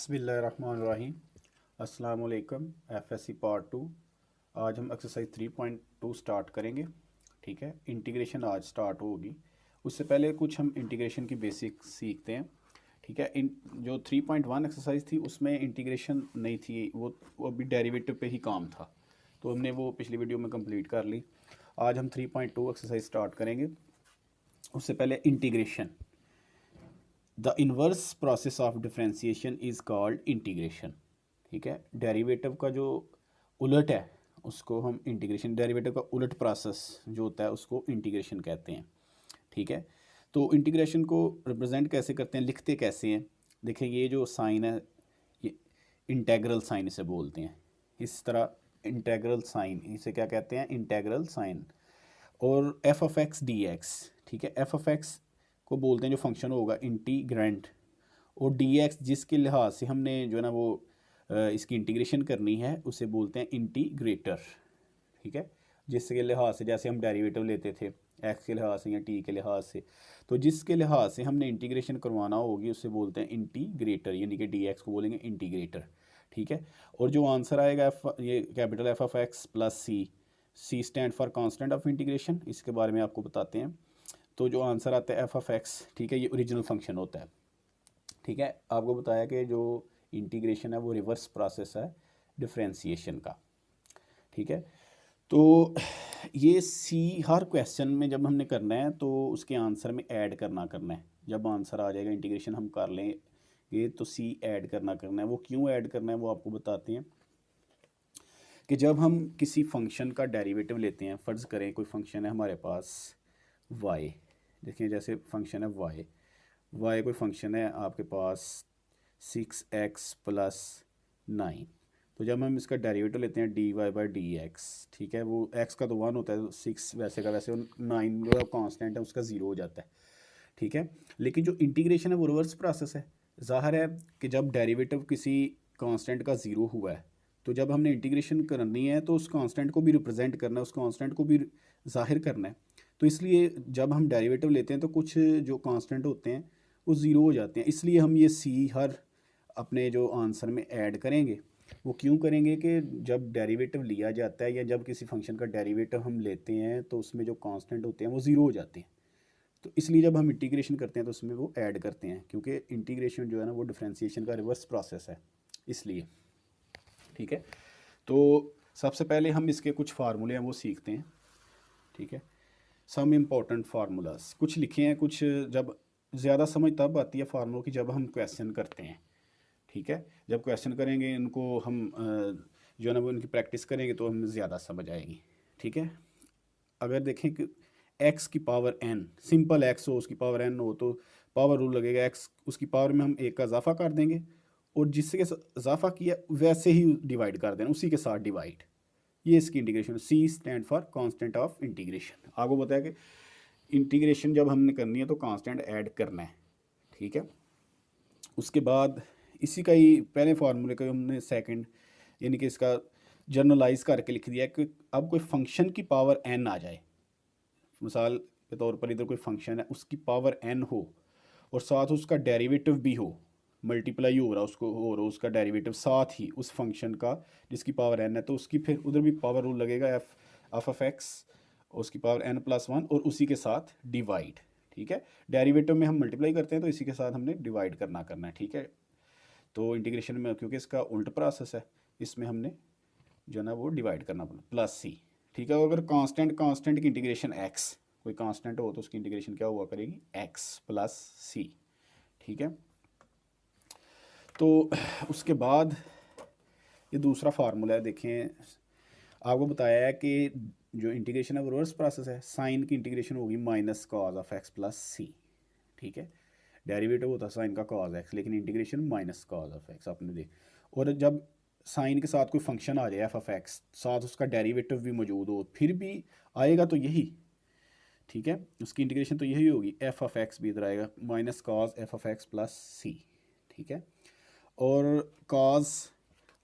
बिस्मिल्लाहिर्रहमानिर्रहीम। अस्सलाम वालेकुम। FSc part 2। आज हम एक्सरसाइज 3.2 स्टार्ट करेंगे। ठीक है, इंटीग्रेशन आज स्टार्ट होगी। उससे पहले कुछ हम इंटीग्रेशन की बेसिक सीखते हैं। ठीक है, इन जो 3.1 एक्सरसाइज थी उसमें इंटीग्रेशन नहीं थी, वो अभी डेरिवेटिव पे ही काम था, तो हमने वो पिछली वीडियो में कंप्लीट कर ली। आज हम 3.2 एक्सरसाइज स्टार्ट करेंगे। उससे पहले integration, the inverse process of differentiation is called integration. ठीक है, डेरिवेटिव का जो उलट है उसको हम इंटीग्रेशन, डेरिवेटिव का उलट प्रोसेस जो होता है उसको इंटीग्रेशन कहते हैं। ठीक है, तो इंटीग्रेशन को रिप्रेजेंट कैसे करते हैं, लिखते कैसे हैं। देखिए ये जो साइन है ये इंटेग्रल साइन इसे बोलते हैं। इस तरह इंटेग्रल साइन, इसे क्या कहते हैं, इंटेग्रल साइन। और F of x D x, ठीक है, एफ ऑफ एक्स को बोलते हैं जो फंक्शन होगा इंटीग्रेंट, और डी एक्स जिसके लिहाज से हमने जो है ना वो इसकी इंटीग्रेशन करनी है उसे बोलते हैं इंटीग्रेटर। ठीक है, जिसके लिहाज से, जैसे हम डेरिवेटिव लेते थे एक्स के लिहाज से या टी के लिहाज से, तो जिसके लिहाज से हमने इंटीग्रेशन करवाना होगी उसे बोलते हैं इंटीग्रेटर, यानी कि डी एक्स को बोलेंगे इंटीग्रेटर। ठीक है, और जो आंसर आएगा ये capital F of x plus C, C stand for constant of integration, इसके बारे में आपको बताते हैं। तो जो आंसर आता है एफ ऑफ एक्स, ठीक है, ये ओरिजिनल फंक्शन होता है। ठीक है, आपको बताया कि जो इंटीग्रेशन है वो रिवर्स प्रोसेस है डिफ्रेंसिएशन का। ठीक है, तो ये सी हर क्वेश्चन में जब हमने करना है तो उसके आंसर में ऐड करना है। जब आंसर आ जाएगा इंटीग्रेशन हम कर लेंगे तो सी ऐड करना है। वो क्यों ऐड करना है वो आपको बताते हैं कि जब हम किसी फंक्शन का डेरिवेटिव लेते हैं, फ़र्ज़ करें कोई फंक्शन है हमारे पास y, देखिए जैसे फंक्शन है y कोई फंक्शन है आपके पास 6x प्लस 9, तो जब हम इसका डेरिवेटिव लेते हैं d y by d x, ठीक है, वो x का तो 1 होता है, 6 वैसे का वैसे, 9 जो कांस्टेंट है उसका 0 हो जाता है। ठीक है, लेकिन जो इंटीग्रेशन है वो रिवर्स प्रोसेस है। ज़ाहिर है कि जब डेरिवेटिव किसी कांस्टेंट का 0 हुआ है तो जब हमने इंटीग्रेशन करनी है तो उस कांस्टेंट को भी रिप्रेजेंट करना है, उस कांस्टेंट को भी ज़ाहिर करना है। तो इसलिए जब हम डेरिवेटिव लेते हैं तो कुछ जो कांस्टेंट होते हैं वो 0 हो जाते हैं, इसलिए हम ये सी हर अपने जो आंसर में ऐड करेंगे। वो क्यों करेंगे कि जब डेरिवेटिव लिया जाता है या जब किसी फंक्शन का डेरिवेटिव हम लेते हैं तो उसमें जो कांस्टेंट होते हैं वो 0 हो जाते हैं, तो इसलिए जब हम इंटीग्रेशन करते हैं तो उसमें वो ऐड करते हैं, क्योंकि इंटीग्रेशन जो है ना वो डिफ्रेंसिएशन का रिवर्स प्रोसेस है, इसलिए। ठीक है, तो सबसे पहले हम इसके कुछ फार्मूले हैं वो सीखते हैं। ठीक है, सम इम्पोर्टेंट फार्मूलाज कुछ लिखे हैं, कुछ जब ज़्यादा समझ तब आती है फार्मूलों की जब हम क्वेश्चन करते हैं। ठीक है, जब क्वेश्चन करेंगे इनको हम जो है ना वो इनकी प्रैक्टिस करेंगे तो हमें ज़्यादा समझ आएगी। ठीक है, अगर देखें कि एक्स की पावर एन, सिंपल एक्स हो उसकी पावर एन हो तो पावर रूल लगेगा, एक्स उसकी पावर में हम एक का इजाफा कर देंगे और जिससे इजाफा किया वैसे ही डिवाइड कर देना, उसी के साथ डिवाइड। ये इसकी integration, C stand for constant of integration. आपको बताया कि इंटीग्रेशन जब हमने करनी है तो कांस्टेंट ऐड करना है। ठीक है, उसके बाद इसी का ही पहले फार्मूले का हमने सेकंड, यानी कि इसका जर्नलाइज करके लिख दिया कि अब कोई फंक्शन की पावर एन आ जाए, मिसाल के तौर पर इधर कोई फंक्शन है उसकी पावर एन हो और साथ उसका डेरिवेटिव भी हो, मल्टीप्लाई हो रहा उसको हो रहा उसका डेरिवेटिव साथ ही उस फंक्शन का जिसकी पावर एन है, तो उसकी फिर उधर भी पावर रूल लगेगा एफ ऑफ एक्स, उसकी पावर एन प्लस 1 और उसी के साथ डिवाइड। ठीक है, डेरिवेटिव में हम मल्टीप्लाई करते हैं तो इसी के साथ हमने डिवाइड करना है। ठीक है, तो इंटीग्रेशन में क्योंकि इसका उल्ट प्रोसेस है इसमें हमने जो है ना वो डिवाइड करना पड़ा प्लस सी। ठीक है, अगर कांस्टेंट की इंटीग्रेशन एक्स, कोई कांस्टेंट हो तो उसकी इंटीग्रेशन क्या हुआ करेगी, एक्स प्लस सी। ठीक है, तो उसके बाद ये दूसरा फार्मूला है, देखें आपको बताया है कि जो इंटीग्रेशन है वो रिवर्स प्रोसेस है, साइन की इंटीग्रेशन होगी minus cos of x plus C. ठीक है, डेरिवेटिव होता है साइन का कॉज एक्स, लेकिन integration minus cos of x आपने देख, और जब साइन के साथ कोई फंक्शन आ जाए एफ ऑफ एक्स, साथ उसका डेरिवेटिव भी मौजूद हो फिर भी आएगा तो यही। ठीक है, उसकी इंटीग्रेशन तो यही होगी, एफ ऑफ एक्स भी इधर आएगा minus cos f of x plus C. ठीक है, और कॉज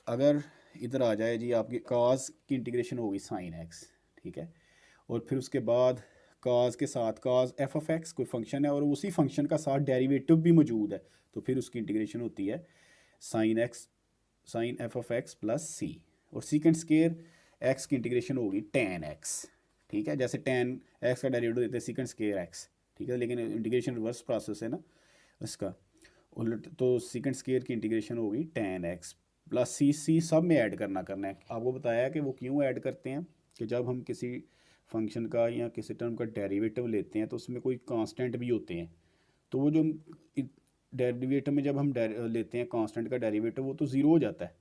अगर इधर आ जाए जी, आपकी कॉज की इंटीग्रेशन होगी साइन एक्स। ठीक है, और फिर उसके बाद कॉज के साथ कॉज एफ ऑफ एक्स कोई फंक्शन है और उसी फंक्शन का साथ डेरिवेटिव भी मौजूद है, तो फिर उसकी इंटीग्रेशन होती है sine f of x plus C, और सीकेंट स्केयर एक्स की इंटीग्रेशन होगी टेन एक्स, ठीक है। जैसे टेन एक्स का डेरिवेटिव देते हैं सीकेंट स्केयर एक्स, ठीक है, लेकिन इंटीग्रेशन रिवर्स प्रोसेस है ना इसका उलट, तो सीकेंट स्केयर की इंटीग्रेशन होगी टेन एक्स प्लस सी। सी सब में ऐड करना है। आपको बताया कि वो क्यों ऐड करते हैं कि जब हम किसी फंक्शन का या किसी टर्म का डेरिवेटिव लेते हैं तो उसमें कोई कांस्टेंट भी होते हैं, तो वो जो डेरिवेटिव में जब हम लेते हैं कांस्टेंट का डेरिवेटिव वो तो ज़ीरो हो जाता है,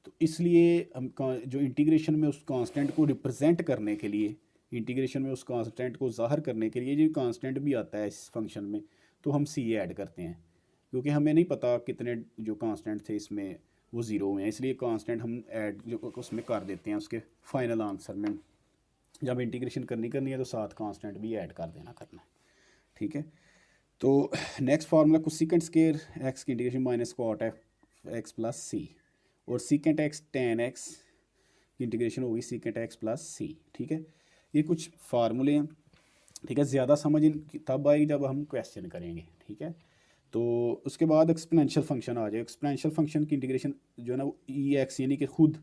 तो इसलिए हम जो इंटीग्रेशन में उस कांस्टेंट को रिप्रेजेंट करने के लिए, इंटीग्रेशन में उस कांस्टेंट को ज़ाहिर करने के लिए जो कांस्टेंट भी आता है इस फंक्शन में, तो हम सी ऐड करते हैं, क्योंकि हमें नहीं पता कितने जो कांस्टेंट थे इसमें वो ज़ीरो हुए हैं, इसलिए कांस्टेंट हम ऐड जो उसमें कर देते हैं उसके फाइनल आंसर में। जब इंटीग्रेशन करनी है तो साथ कांस्टेंट भी ऐड कर देना करना है, ठीक है। तो next formula cosecant square x की integration minus cot x plus C, और सीकेंट एक्स टेन एक्स की इंटीग्रेशन होगी सीकेंट एक्स प्लस सी, ठीक है। ये कुछ फार्मूले हैं, ठीक है। ज़्यादा समझ तब आएगी जब हम क्वेश्चन करेंगे, ठीक है। तो उसके बाद एक्सपोनेंशियल फंक्शन आ जाए। एक्सपोनेंशियल फंक्शन की इंटीग्रेशन जो है ना वो ई एक्स यानी कि खुद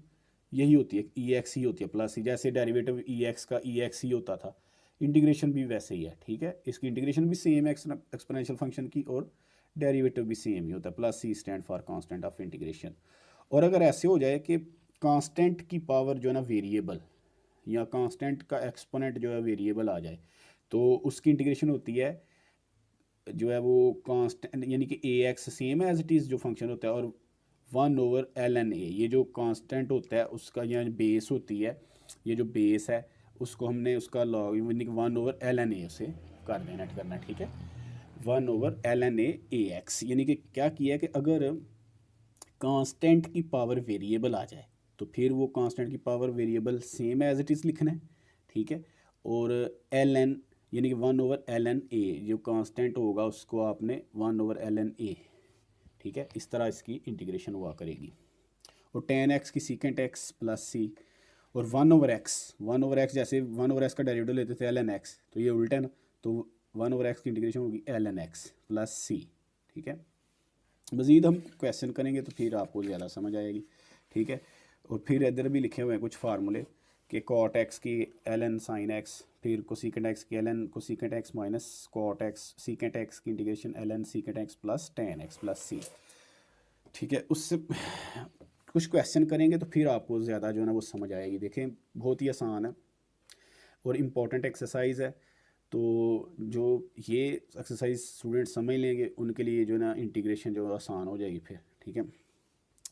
यही होती है, ई एक्स ही होती है प्लस ही, जैसे डेरिवेटिव ई एक्स का ई एक्स ही होता था, इंटीग्रेशन भी वैसे ही है, ठीक है। इसकी इंटीग्रेशन भी सेम है एक्सपोनेंशियल फंक्शन की, और डेरिवेटिव भी सेम ही होता है, plus C stand for constant of integration. और अगर ऐसे हो जाए कि कांस्टेंट की पावर जो है ना वेरिएबल, या कांस्टेंट का एक्सपोनेंट जो है वेरिएबल आ जाए, तो उसकी इंटीग्रेशन होती है जो है वो कांस्टेंट यानी कि ए एक्स सेम है एज इट इज़ जो फंक्शन होता है, और one over l n a, ये जो कांस्टेंट होता है उसका यहाँ बेस होती है, ये जो बेस है उसको हमने उसका लॉग यानी कि one over l n a उसे कर देना करना, ठीक है। One over l n a x, यानी कि क्या किया है कि अगर कांस्टेंट की पावर वेरिएबल आ जाए तो फिर वो कांस्टेंट की power variable same as it is लिखना है, ठीक है। और एल एन यानी कि one over l n a जो कांस्टेंट होगा उसको आपने one over l n a, ठीक है, इस तरह इसकी इंटीग्रेशन हुआ करेगी। और टेन एक्स की सीकेंट एक्स प्लस सी, और वन ओवर एक्स जैसे वन ओवर एक्स का डेरिवेटिव लेते थे एल एन एक्स, तो ये उल्टा है ना, तो वन ओवर एक्स की इंटीग्रेशन होगी L N x plus C, ठीक है। मज़ीद हम क्वेश्चन करेंगे तो फिर आपको ज़्यादा समझ आएगी, ठीक है। और फिर इधर भी लिखे हुए हैं कुछ फार्मूले कि कॉट एक्स की एल एन साइन एक्स, फिर कोसेकेंट एक्स की l n cosecant x minus cot x secant x की integration l n secant x plus tan x plus C, ठीक है। उससे कुछ क्वेश्चन करेंगे तो फिर आपको ज़्यादा जो है ना वो समझ आएगी। देखें बहुत ही आसान है और इम्पॉर्टेंट एक्सरसाइज है, तो जो ये एक्सरसाइज स्टूडेंट समझ लेंगे उनके लिए जो है ना इंटीग्रेशन जो आसान हो जाएगी फिर, ठीक है।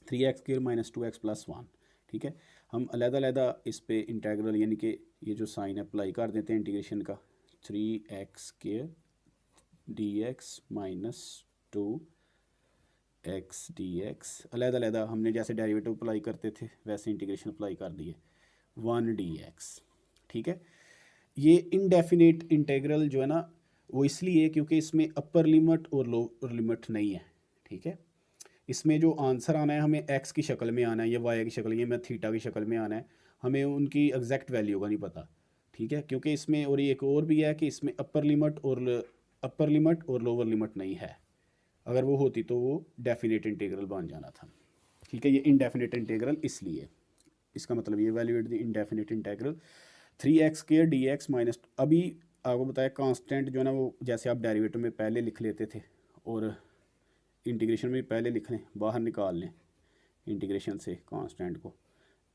Three x square minus two x plus one, ठीक है। हम अलग-अलग इस पे इंटीग्रल यानी कि ये जो साइन अप्लाई कर देते हैं इंटीग्रेशन का, three x square D x minus two x D x, अलग-अलग हमने जैसे डेरिवेटिव अप्लाई करते थे वैसे इंटीग्रेशन अप्लाई कर दिए, वन डी एक्स, ठीक है। ये इनडेफिनेट इंटीग्रल जो है ना वो इसलिए क्योंकि इसमें अपर लिमिट और लोअर लिमिट नहीं है, ठीक है। इसमें जो आंसर आना है हमें एक्स की शक्ल में आना है या वाई की शक्ल में, थीटा की शक्ल में आना है, हमें उनकी एग्जैक्ट वैल्यू का नहीं पता, ठीक है। क्योंकि इसमें और एक और भी है कि इसमें अपर लिमिट और लोअर लिमिट नहीं है, अगर वो होती तो वो डेफिनेट इंटीग्रल बन जाना था, ठीक है। ये इनडेफिनेट इंटीग्रल इसलिए, इसका मतलब ये valuate the indefinite integral three x square D x minus, अभी आपको बताया कांस्टेंट जो है ना वो जैसे आप डेरिवेटिव में पहले लिख लेते थे और इंटीग्रेशन में पहले लिख लें, बाहर निकाल लें इंटीग्रेशन से कांस्टेंट को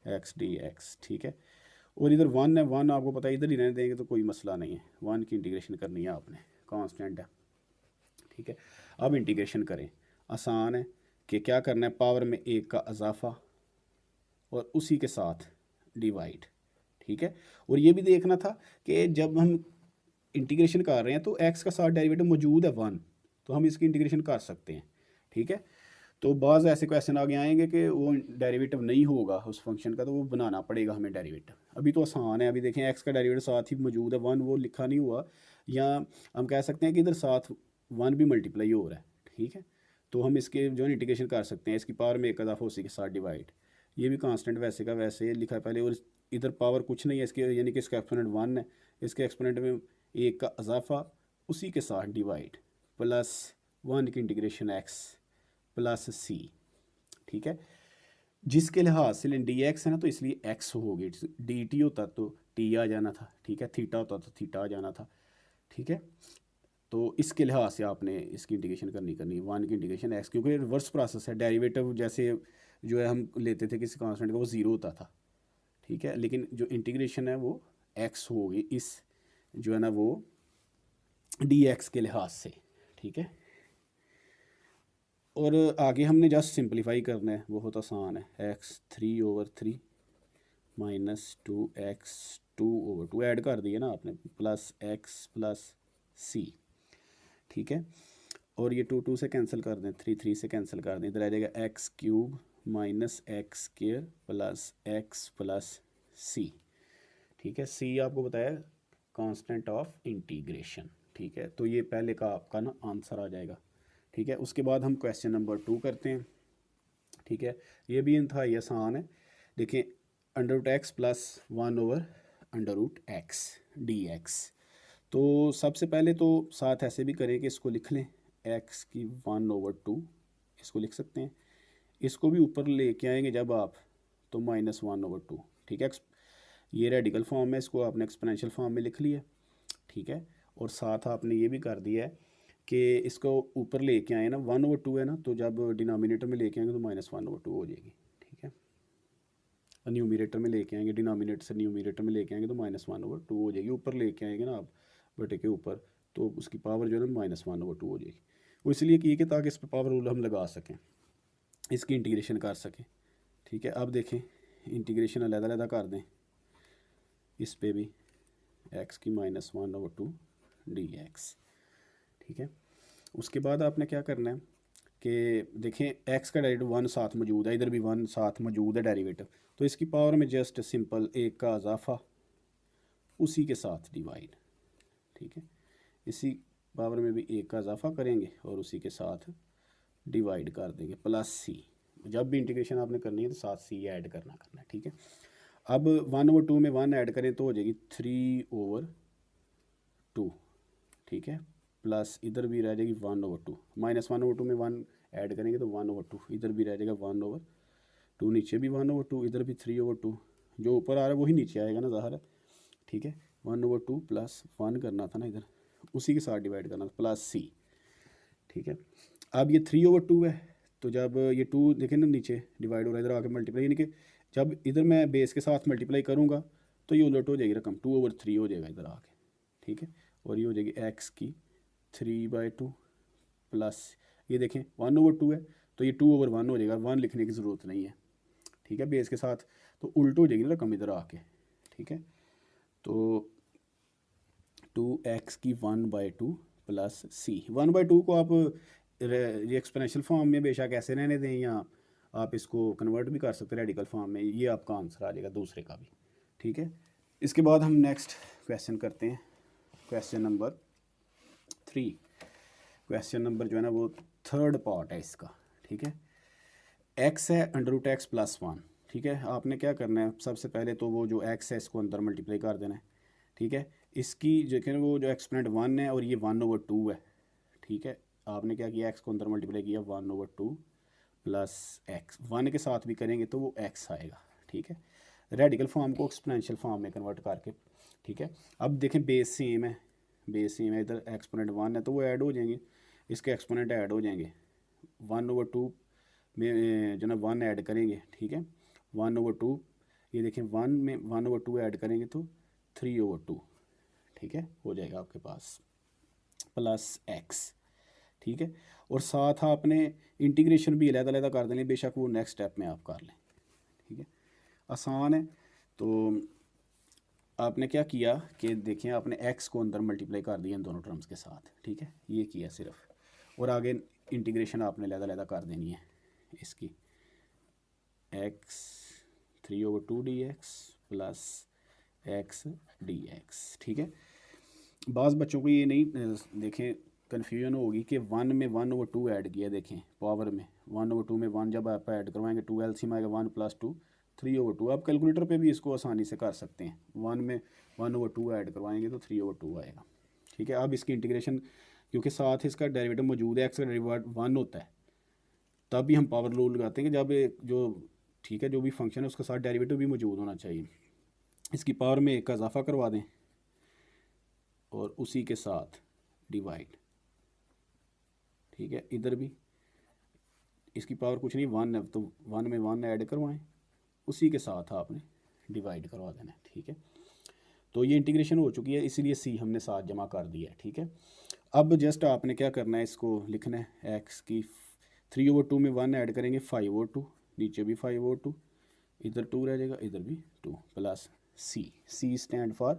एक्स डी एक्स, ठीक है। और इधर वन है, वन आपको पता है इधर ही रहने देंगे तो कोई मसला नहीं है, वन की इंटीग्रेशन करनी है आपने, कांस्टेंट है, ठीक है। अब इंटीग्रेशन करें, आसान है कि क्या करना है, पावर में एक का इजाफा और उसी के साथ डिवाइड, ठीक है। और ये भी देखना था कि जब हम इंटीग्रेशन कर रहे हैं तो एक्स का साथ डेरिवेटिव मौजूद है वन, तो हम इसकी इंटीग्रेशन कर सकते हैं, ठीक है। तो बाज़ ऐसे क्वेश्चन आगे आएंगे कि वो डेरिवेटिव नहीं होगा उस फंक्शन का, तो वो बनाना पड़ेगा हमें डेरिवेटिव। अभी तो आसान है, अभी देखें एक्स का डेरिवेटिव साथ ही मौजूद है वन, वो लिखा नहीं हुआ, या हम कह सकते हैं कि इधर साथ वन भी मल्टीप्लाई हो रहा है, ठीक है। तो हम इसके जो है इंटीग्रेशन कर सकते हैं, इसकी पावर में एक इजाफा उसी के साथ डिवाइड, ये भी कांस्टेंट वैसे का वैसे लिखा है पहले, और इधर पावर कुछ नहीं है इसके, यानी कि इसका एक्सपोनेंट वन है, इसके एक्सपोनेंट में एक का इजाफा उसी के साथ डिवाइड, प्लस वन की इंटीग्रेशन एक्स प्लस सी, ठीक है। जिसके लिहाज से डी एक्स है ना, तो इसलिए एक्स होगी। डी टी होता तो टी आ जाना था, ठीक है। थीटा होता तो थीटा आ जाना था, ठीक है। तो इसके लिहाज से आपने इसकी इंटीग्रेशन करनी वन की इंटीग्रेशन एक्स, क्योंकि रिवर्स प्रोसेस है। डेरिवेटिव जैसे जो है हम लेते थे किसी कांस्टेंट का, वो ज़ीरो होता था, ठीक है। लेकिन जो इंटीग्रेशन है वो एक्स होगी, इस जो है ना वो डी एक्स के लिहाज से, ठीक है। और आगे हमने जस्ट सिंप्लीफाई करना है, बहुत आसान है। एक्स 3/3 माइनस 2x 2/2 ऐड कर दिए ना आपने, प्लस एक्स प्लस सी, ठीक है। और ये 2 से कैंसिल कर दें, 3 से कैंसिल कर दें, इधर आ जाएगा x³ minus x² plus x plus C, ठीक है। सी आपको बताया कांस्टेंट ऑफ इंटीग्रेशन, ठीक है। तो ये पहले का आपका ना आंसर आ जाएगा, ठीक है। उसके बाद हम क्वेश्चन नंबर 2 करते हैं, ठीक है। ये भी इंतहाई आसान है। देखिए, √x प्लस 1/√x dx। तो सबसे पहले तो साथ ऐसे भी करें कि इसको लिख लें, x की 1/2 इसको लिख सकते हैं। इसको भी ऊपर लेके आएंगे जब आप, तो -1/2, ठीक है। ये रेडिकल फॉर्म है, इसको आपने एक्सपोनेंशियल फॉर्म में लिख लिया, ठीक है। और साथ आपने ये भी कर दिया है कि इसको ऊपर लेके आए ना, 1/2 है ना, तो जब डिनोमिनेटर में लेके आएंगे तो -1/2 हो जाएगी, ठीक है। न्यूमिनेटर में लेके आएंगे, डिनोमिनेटर से न्यूमिनेटर में लेके आएंगे तो -1/2 हो जाएगी। ऊपर लेके आएंगे ना आप बटे के ऊपर, तो उसकी पावर जो है ना -1/2 हो जाएगी। वो इसलिए की कि ताकि इस पर पावर रूल हम लगा सकें, इसकी इंटीग्रेशन कर सकें, ठीक है। अब देखें, इंटीग्रेशन अलग-अलग कर दें इस पे भी, x की -1/2 dx, ठीक है। उसके बाद आपने क्या करना है कि देखें, x का डेरिवेटिव 1 साथ मौजूद है, इधर भी 1 साथ मौजूद है डेरिवेटिव, तो इसकी पावर में जस्ट सिंपल एक का इजाफा उसी के साथ डिवाइड, ठीक है। इसी पावर में भी एक का इजाफा करेंगे और उसी के साथ डिवाइड कर देंगे, प्लस सी। जब भी इंटीग्रेशन आपने करनी है तो साथ सी ऐड करना है, ठीक है। अब 1/2 में 1 ऐड करें तो हो जाएगी 3/2, ठीक है। प्लस इधर भी रह जाएगी 1/2, -1/2 में 1 ऐड करेंगे तो 1/2, इधर भी रह जाएगा 1/2, नीचे भी 1/2, इधर भी 3/2, जो ऊपर आ रहा है वही नीचे आएगा ना, ज़ाहिर है, ठीक है। 1/2 प्लस 1 करना था ना इधर, उसी के साथ डिवाइड करना था, प्लस सी, ठीक है। अब ये 3/2 है, तो जब ये 2 देखें ना नीचे डिवाइड हो रहा है, इधर आके मल्टीप्लाई, यानी कि जब इधर मैं बेस के साथ मल्टीप्लाई करूँगा तो ये उलट हो जाएगी रकम, 2/3 हो जाएगा इधर आके, ठीक है। और ये हो जाएगी x की 3/2 प्लस, ये देखें 1/2 है तो ये 2/1 हो जाएगा, 1 लिखने की ज़रूरत नहीं है, ठीक है, बेस के साथ, तो उल्ट हो जाएगी ना रकम इधर आके, ठीक है। तो 2x की 1/2 प्लस सी, 1/2 को आप ये एक्सपोनेंशियल फॉर्म में बेशक ऐसे रहने दें, या आप इसको कन्वर्ट भी कर सकते हैं रेडिकल फॉर्म में, ये आपका आंसर आ जाएगा दूसरे का भी, ठीक है। इसके बाद हम नेक्स्ट क्वेश्चन करते हैं, क्वेश्चन नंबर 3। क्वेश्चन नंबर जो है ना वो थर्ड पार्ट है इसका, ठीक है। x है √x प्लस 1, ठीक है। आपने क्या करना है, सबसे पहले तो वो जो x है इसको अंदर मल्टीप्लाई कर देना है, ठीक है। इसकी जो कि वो जो एक्सपोनेंट 1 है और ये 1/2 है, ठीक है। आपने क्या किया, x को अंदर मल्टीप्लाई किया, 1/2 प्लस x, 1 के साथ भी करेंगे तो वो x आएगा, ठीक है। रेडिकल फॉर्म को एक्सपोनेंशियल फॉर्म में कन्वर्ट करके, ठीक है। अब देखें बेस सेम है, इधर एक्सपोनेंट 1 है तो वो ऐड हो जाएंगे, इसके एक्सपोनेंट ऐड हो जाएंगे, 1/2 में जो ना 1 ऐड करेंगे, ठीक है। 1/2, ये देखें 1 में 1/2 ऐड करेंगे तो 3/2, ठीक है, हो जाएगा आपके पास, प्लस x, ठीक है। और साथ आपने इंटीग्रेशन भी अलग-अलग कर देनी, बेशक वो नेक्स्ट स्टेप में आप कर लें, ठीक है, आसान है। तो आपने क्या किया कि देखिए, आपने x को अंदर मल्टीप्लाई कर दिया इन दोनों टर्म्स के साथ, ठीक है, ये किया सिर्फ, और आगे इंटीग्रेशन आपने अलग-अलग कर देनी है इसकी, x 3/2 dx plus x dx, ठीक है। बाज़ बच्चों को ये नहीं देखें कन्फ्यूजन होगी कि 1 में 1/2 ऐड किया, देखें पावर में 1/2 में 1 जब आप ऐड करवाएंगे 2 LCM आएगा, 1 + 2 3/2। आप कैलकुलेटर पे भी इसको आसानी से कर सकते हैं, 1 में 1/2 ऐड करवाएंगे तो 3/2 आएगा, ठीक है। अब इसकी इंटीग्रेशन, क्योंकि साथ इसका डेरिवेटिव मौजूद है, x का डेरिवेटिव 1 होता है, तब भी हम पावर रूल लगाते हैं कि जब जो ठीक है जो भी फंक्शन है उसके साथ डेरिवेटिव भी मौजूद होना चाहिए। इसकी पावर में एक का इजाफा करवा दें और उसी के साथ डिवाइड। ठीक है, इधर भी इसकी पावर कुछ नहीं 1 है तो 1 में 1 ऐड करवाएं, उसी के साथ आपने डिवाइड करवा देना है। ठीक है, तो ये इंटीग्रेशन हो चुकी है, इसीलिए सी हमने साथ जमा कर दिया है। ठीक है, अब जस्ट आपने क्या करना है, इसको लिखना है एक्स की 3/2 में 1 ऐड करेंगे 5/2, नीचे भी 5/2, इधर 2 रह जाएगा, इधर भी 2 plus C. C stand for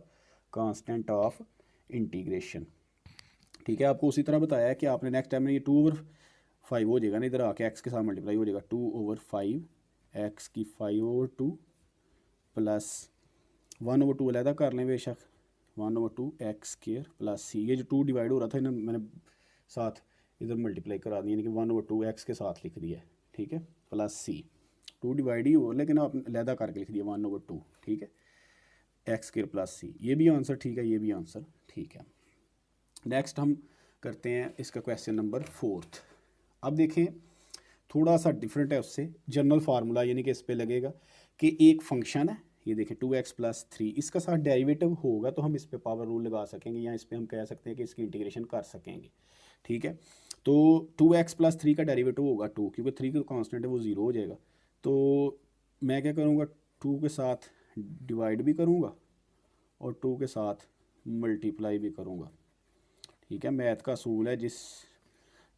constant of integration. ठीक है, आपको उसी तरह बताया है कि आपने नेक्स्ट टाइम में ये 2/5 हो जाएगा ना, इधर आके एक्स के साथ मल्टीप्लाई हो जाएगा 2/5, एक्स की 5/2 प्लस 1/2 अलहदा कर लें बेशक, 1/2 एक्स स्क्वायर प्लस सी। ये जो 2 डिवाइड हो रहा था ना, मैंने साथ इधर मल्टीप्लाई करा दिया, यानी कि 1/2 एक्स के साथ लिख दिया है। ठीक है, प्लस सी 2 डिवाइड ही हो लेकिन आप अलहदा करके लिख दिया 1/2। ठीक है, एक्स स्क्वायर प्लस सी, ये भी आंसर ठीक है, ये भी आंसर ठीक है। नेक्स्ट हम करते हैं इसका क्वेश्चन नंबर 4। अब देखें थोड़ा सा डिफरेंट है उससे, जनरल फार्मूला यानी कि इस पे लगेगा कि एक फंक्शन है, ये देखें 2x + 3, इसका साथ डेरिवेटिव होगा तो हम इस पे पावर रूल लगा सकेंगे, या इस पे हम कह सकते हैं कि इसकी इंटीग्रेशन कर सकेंगे। ठीक है, तो 2x + 3 का डेरिवेटिव होगा 2, क्योंकि 3 का कांस्टेंट है वो 0 हो जाएगा। तो मैं क्या करूँगा, 2 के साथ डिवाइड भी करूँगा और 2 के साथ मल्टीप्लाई भी करूँगा। ठीक है, मैथ का असूल है, जिस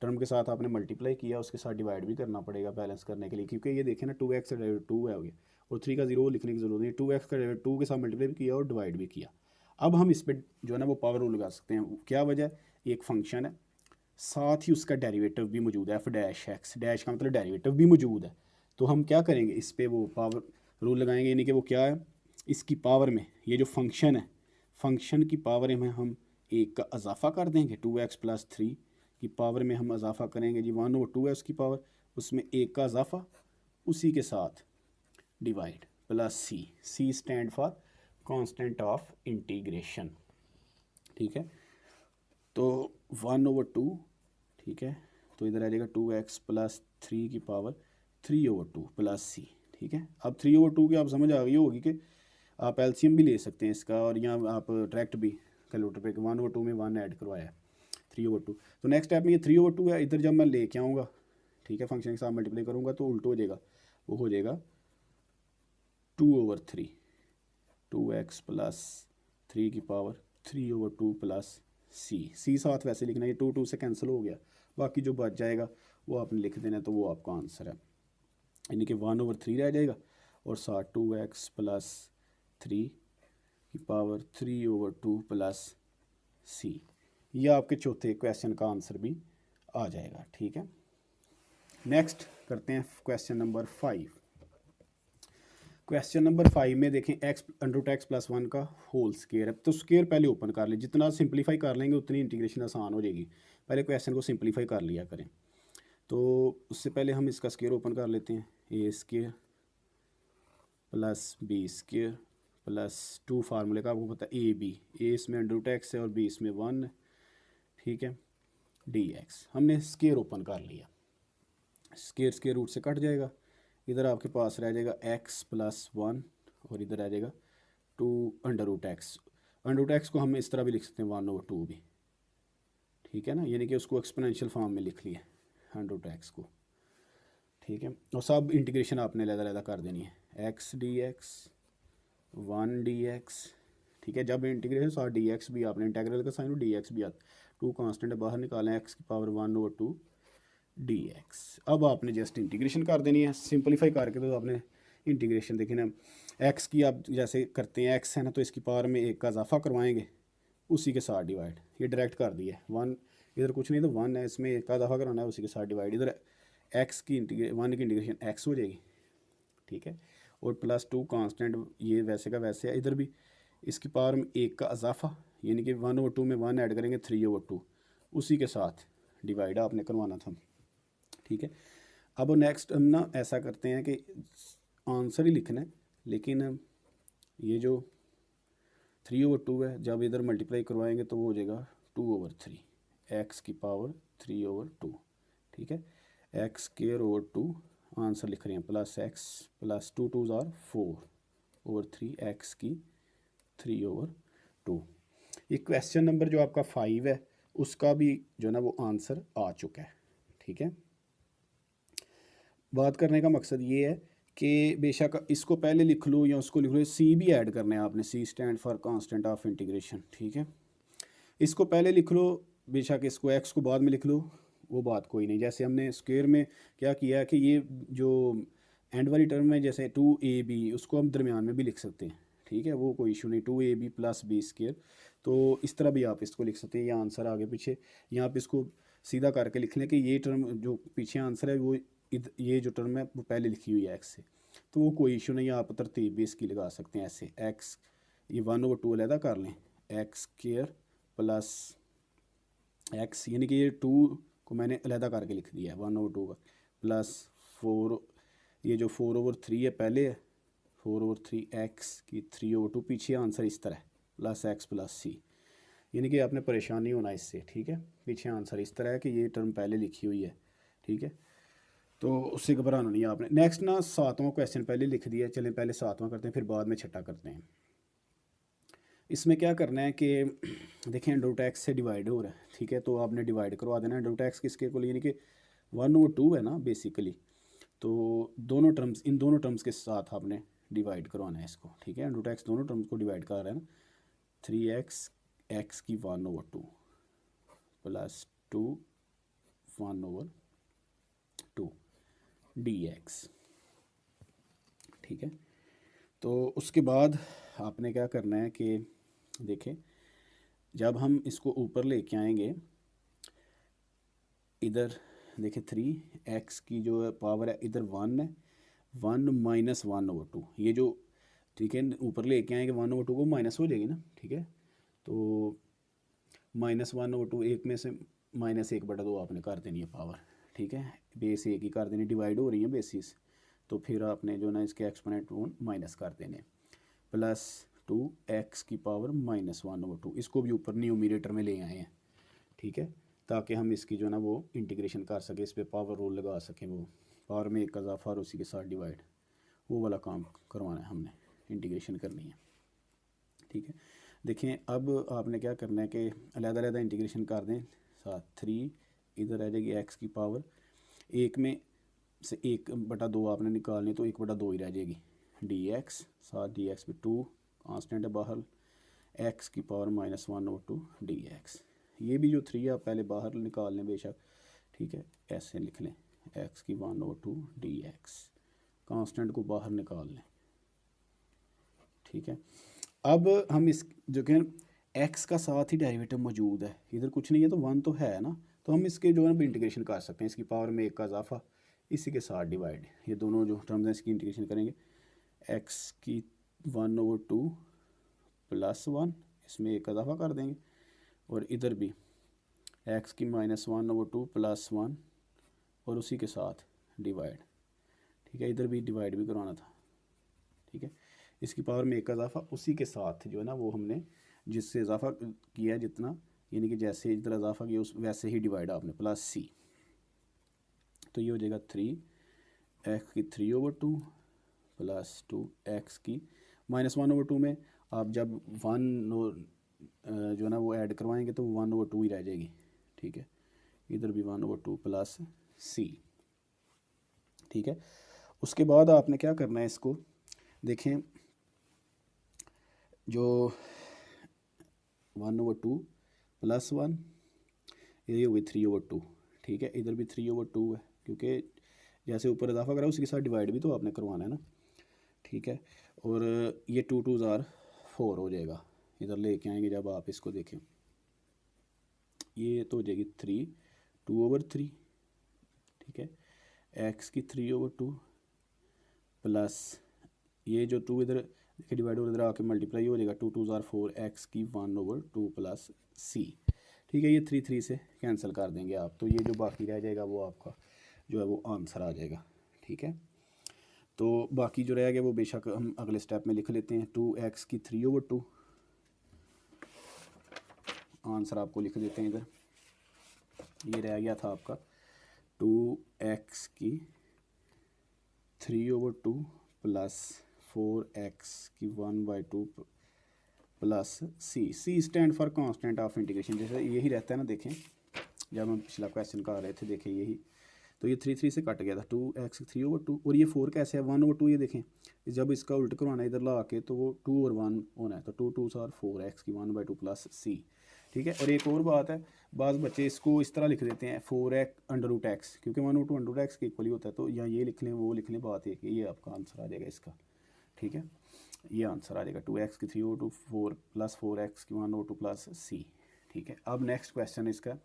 टर्म के साथ आपने मल्टीप्लाई किया उसके साथ डिवाइड भी करना पड़ेगा बैलेंस करने के लिए, क्योंकि ये देखें ना 2x का डेरिवेटिव 2 है हो गया और 3 का 0 लिखने की ज़रूरत नहीं, 2x का डेरिवेटिव 2 के साथ मल्टीप्लाई भी किया और डिवाइड भी किया। अब हम इस पर जो है ना वो पावर रूल लगा सकते हैं। क्या वजह है, एक फंक्शन है साथ ही उसका डेरिवेटिव भी मौजूद है, f'(x), डैश का मतलब डेरिवेटिव भी मौजूद है, तो हम क्या करेंगे, इस पर वो पावर रूल लगाएंगे, यानी कि वो क्या है, इसकी पावर में ये जो फंक्शन है, फंक्शन की पावर में हम एक का इजाफा कर देंगे, 2x + 3 की पावर में हम इजाफा करेंगे जी 1/2 है उसकी पावर, उसमें एक का इजाफा, उसी के साथ divide plus C. C stand for constant of integration. ठीक है, तो 1/2, ठीक है, तो इधर आ जाएगा 2x + 3 की पावर 3/2 प्लस सी। ठीक है, अब 3/2 की आप समझ आ गई होगी कि आप एलसीएम भी ले सकते हैं इसका, और यहाँ आप डायरेक्ट भी कैलकुलेटर पे 1/2 में 1 ऐड करवाया है 3/2। तो नेक्स्ट स्टेप में ये 3/2 है, इधर जब मैं लेके आऊँगा, ठीक है, फंक्शन के साथ मल्टीप्लाई करूँगा तो उल्टा हो जाएगा, वो हो जाएगा 2/3, 2x + 3 की पावर 3/2 प्लस सी साथ वैसे लिखना, ये 2 से कैंसिल हो गया, बाकी जो बच जाएगा वो आपने लिख देना, तो वो आपका आंसर है, यानी कि 1/3 रह जाएगा और साथ 2x + 3 की पावर 3/2 प्लस सी। ये आपके चौथे क्वेश्चन का आंसर भी आ जाएगा। ठीक है, नेक्स्ट करते हैं क्वेश्चन नंबर 5। क्वेश्चन नंबर 5 में देखें x √x + 1 का होल स्क्वायर है, तो स्क्वायर पहले ओपन कर लें, जितना सिंप्लीफाई कर लेंगे उतनी इंटीग्रेशन आसान हो जाएगी, पहले क्वेश्चन को सिंप्लीफाई कर लिया करें। तो उससे पहले हम इसका स्क्वायर ओपन कर लेते हैं, a² + b² + 2 फार्मूले का आपको पता है a b, a इसमें √x है और b इसमें 1 है। ठीक है, dx हमने स्क्वायर ओपन कर लिया, स्क्वायर रूट से कट जाएगा, इधर आपके पास रह जाएगा x + 1 और इधर रह जाएगा 2 √x को हम इस तरह भी लिख सकते हैं 1/2 भी। ठीक है ना, यानी कि उसको एक्सपोनेंशियल फॉर्म में लिख लिया √x को। ठीक है, और सब इंटीग्रेशन आपने अलग-अलग कर देनी है, x dx 1 dx। ठीक है, जब इंटीग्रेशन साथ dx भी आपने इंटीग्रल का साइन dx भी आता, 2 कांस्टेंट बाहर निकालें, x की पावर 1/2 dx। अब आपने जस्ट इंटीग्रेशन कर देनी है, सिंपलीफाई करके तो आपने इंटीग्रेशन देखिए ना, x की आप जैसे करते हैं, x है ना तो इसकी पावर में एक का इजाफा करवाएंगे, उसी के साथ डिवाइड, ये डायरेक्ट कर दिया 1, इधर कुछ नहीं तो 1 है, इसमें एक का इजाफा कराना है, उसी के साथ डिवाइड, इधर x की 1 की इंटीग्रेशन x हो जाएगी। ठीक है, और प्लस 2 कांस्टेंट ये वैसे का वैसे है, इधर भी इसकी पावर में एक का इजाफा, यानी कि 1/2 में 1 ऐड करेंगे 3/2, उसी के साथ डिवाइड आपने करवाना था। ठीक है, अब नेक्स्ट हम ना ऐसा करते हैं कि आंसर ही लिखना है, लेकिन ये जो 3/2 है जब इधर मल्टीप्लाई करवाएंगे तो वो हो जाएगा 2/3, x की पावर 3/2। ठीक है, एक्स स्क्वायर ओवर 2 आंसर लिख रहे हैं प्लस एक्स प्लस 2 2 ज़ार 4 ओवर 3 एक्स की 3 ओवर 2। ये क्वेश्चन नंबर जो आपका 5 है उसका भी जो है ना वो आंसर आ चुका है। ठीक है, बात करने का मकसद ये है कि बेशक इसको पहले लिख लो या उसको लिख लो, सी भी ऐड करना है आपने, C stand for constant of integration. ठीक है, इसको पहले लिख लो, बेशक इसको एक्स को बाद में लिख लो, वो बात कोई नहीं। जैसे हमने स्क्वायर में क्या किया है कि ये जो एंड वाली टर्म है जैसे 2ab उसको हम दरमियान में भी लिख सकते हैं। ठीक है, वो कोई इशू नहीं, 2ab प्लस बी स्क्वायर, तो इस तरह भी आप इसको लिख सकते हैं। ये आंसर आगे पीछे यहाँ पे इसको सीधा करके लिख लें कि ये टर्म जो पीछे आंसर है वो ये जो टर्म है वो पहले लिखी हुई है एक्स से, तो वो कोई इशू नहीं, आप तरतीब भी इसकी लगा सकते हैं ऐसे। एक्स ये 1/2 अलहदा कर लें, एक्स स्क्वायर प्लस एक्स यानी कि ये 2 को मैंने अलहदा करके लिख दिया है 1/2 का, प्लस 4 ये जो 4/3 है पहले है, 4/3 एक्स की 3/2 पीछे आंसर इस तरह प्लस एक्स प्लस सी, यानी कि आपने परेशान नहीं होना इससे। ठीक है, पीछे आंसर इस तरह है कि ये टर्म पहले लिखी हुई है। ठीक है, तो उससे घबराना नहीं है आपने। नेक्स्ट ना 7वां क्वेश्चन पहले लिख दिया, चलें पहले 7वां करते हैं फिर बाद में छठा करते हैं। इसमें क्या करना है कि देखें अंडर रूट एक्स से डिवाइड हो रहा है। ठीक है, तो आपने डिवाइड करवा देना अंडर रूट एक्स किसके को, यानी कि 1/2 है ना बेसिकली, तो दोनों टर्म्स इन दोनों टर्म्स के साथ आपने डिवाइड करवाना है इसको। ठीक है, अंडर रूट एक्स दोनों टर्म्स को डिवाइड कर रहा है ना, 3x एक्स की 1/2 प्लस 2 1/2 dx। ठीक है, तो उसके बाद आपने क्या करना है कि देखें जब हम इसको ऊपर लेके आएंगे इधर, देखें 3x की जो है पावर है इधर 1 है, 1 माइनस 1/2 ये जो, ठीक है ऊपर लेके आएंगे 1/2 को माइनस हो जाएगी ना। ठीक है, तो माइनस 1/2 एक में से -1/2 आपने कर देनी है पावर। ठीक है, बेस एक ही कर देनी, डिवाइड हो रही है बेसिस, तो फिर आपने जो ना इसके एक्सपोनेंट माइनस कर देने, प्लस 2x की पावर -1/2, इसको भी ऊपर न्यूमरेटर में ले आए हैं। ठीक है, ताकि हम इसकी जो ना वो इंटीग्रेशन कर सकें, इस पर पावर रूल लगा सकें, वो पावर में एक इजाफा और उसी के साथ डिवाइड, वो वाला काम करवाना है हमने, इंटीग्रेशन करनी है। ठीक है, देखें अब आपने क्या करना है कि अलग-अलग इंटीग्रेशन कर दें, साथ 3 इधर रह जाएगी एक्स की पावर, एक में से 1/2 आपने निकालनी, तो 1/2 ही रह जाएगी dx, साथ dx पे 2 कांस्टेंट है बाहर, x की पावर -1/2 dx। ये भी जो 3 आप पहले बाहर निकाल लें बेशक। ठीक है, ऐसे लिख लें x की 1/2 dx, कांस्टेंट को बाहर निकाल लें। ठीक है, अब हम इस जो कि x का साथ ही डेरिवेटिव मौजूद है, इधर कुछ नहीं है तो 1 तो है ना, तो हम इसके जो है इंटीग्रेशन कर सकते हैं, इसकी पावर में 1 का इजाफा इसी के साथ डिवाइड, ये दोनों जो टर्म्स हैं इसकी इंटीग्रेशन करेंगे, x की 1/2 प्लस 1, इसमें 1 का इजाफा कर देंगे, और इधर भी x की -1/2 प्लस 1 और उसी के साथ डिवाइड। ठीक है, इधर भी डिवाइड भी करवाना था। ठीक है, इसकी पावर में 1 का इजाफा उसी के साथ जो है ना वो हमने जिससे इजाफा किया जितना, यानी कि जैसे इधर इजाफा किया उस वैसे ही डिवाइड आपने प्लस c, तो ये हो जाएगा 3x की 3/2 प्लस 2x की -1/2 में आप जब 1 जो ना वो ऐड करवाएंगे तो 1/2 ही रह जाएगी। ठीक है, इधर भी 1/2 प्लस c। ठीक है, उसके बाद आपने क्या करना है, इसको देखें जो 1/2 प्लस 1 ये हो गई 3/2। ठीक है, इधर भी 3/2 है, क्योंकि जैसे ऊपर इजाफा करा उसके साथ डिवाइड भी तो आपने करवाना है ना। ठीक है, और ये 2 2 ज़ार 4 हो जाएगा, इधर लेके आएंगे जब आप इसको देखें, ये तो हो जाएगी 3 2/3। ठीक है, x की 3/2 प्लस ये जो 2 इधर डिवाइड और इधर आके मल्टीप्लाई हो जाएगा, 2 2 ज़ार 4 x की 1/2 प्लस c। ठीक है, ये 3 3 से कैंसिल कर देंगे आप, तो ये जो बाकी रह जाएगा वो आपका जो है वो आंसर आ जाएगा। ठीक है, तो बाकी जो रह गया वो बेशक हम अगले स्टेप में लिख लेते हैं, 2x की 3/2 आंसर आपको लिख देते हैं इधर, ये रह गया था आपका 2x की 3/2 प्लस 4x की 1/2 plus C stand for constant of integration. जैसे यही रहता है ना, देखें जब हम पिछला क्वेश्चन कर रहे थे, देखें यही तो ये 3 से कट गया था, 2x 3/2 और ये 4 कैसे है 1/2। ये देखें जब इसका उल्ट करवाना है इधर ला के तो वो 2 और 1 होना है, तो 2 2 और 4x की 1/2 प्लस c। ठीक है, और एक और बात है, बाज़ बच्चे इसको इस तरह लिख देते हैं 4x√x, क्योंकि 1/2 के इक्वली होता है, तो या ये लिख लें वो लिख लें, बात है कि ये आपका आंसर आ जाएगा इसका। ठीक है, ये आंसर आ जाएगा 2x की 3/2 4 प्लस 4x की 1/2 प्लस c। ठीक है, अब नेक्स्ट क्वेश्चन इसका